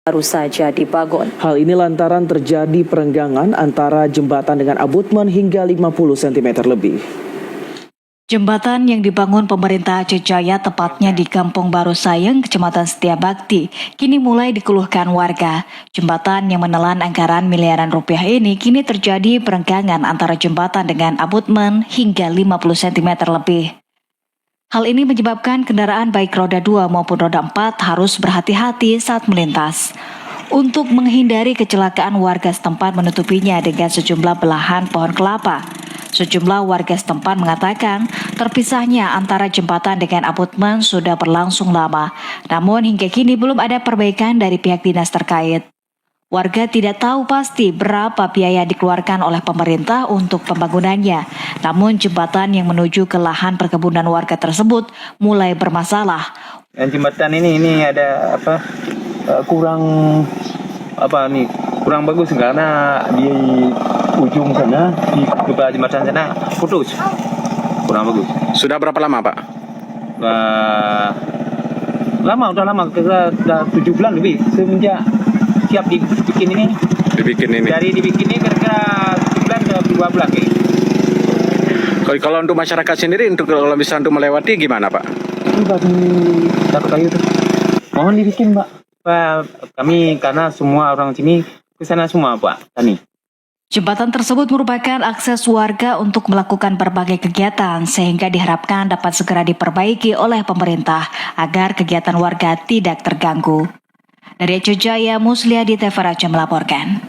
baru saja dibangun. Hal ini lantaran terjadi perenggangan antara jembatan dengan abutmen hingga 50 cm lebih. Jembatan yang dibangun pemerintah Aceh Jaya tepatnya di Kampung Baru Sayeng, Kecamatan Setiabakti, kini mulai dikeluhkan warga. Jembatan yang menelan anggaran miliaran rupiah ini kini terjadi perenggangan antara jembatan dengan abutmen hingga 50 cm lebih. Hal ini menyebabkan kendaraan baik roda 2 maupun roda 4 harus berhati-hati saat melintas. Untuk menghindari kecelakaan, warga setempat menutupinya dengan sejumlah belahan pohon kelapa. Sejumlah warga setempat mengatakan terpisahnya antara jembatan dengan abutmen sudah berlangsung lama, namun hingga kini belum ada perbaikan dari pihak dinas terkait. Warga tidak tahu pasti berapa biaya dikeluarkan oleh pemerintah untuk pembangunannya, namun jembatan yang menuju ke lahan perkebunan warga tersebut mulai bermasalah. Yang jembatan ini ada kurang bagus karena di ujung sana di kepala jembatan sana putus, kurang bagus. Sudah berapa lama, Pak? Udah lama, kira 7 bulan lebih semenjak siap dibikin ini. Dari dibikin ini kira-kira 7 bulan ke 2 bulan kayak. Kalau untuk masyarakat sendiri, kalau bisa untuk melewati gimana, Pak? Ini bagi dapat kayu tuh. Mohon dibikin, Pak. Kami karena semua orang sini ke sana semua, Pak Tani. Jembatan tersebut merupakan akses warga untuk melakukan berbagai kegiatan sehingga diharapkan dapat segera diperbaiki oleh pemerintah agar kegiatan warga tidak terganggu. Dari Aceh Jaya, Muslia di TV Aceh melaporkan.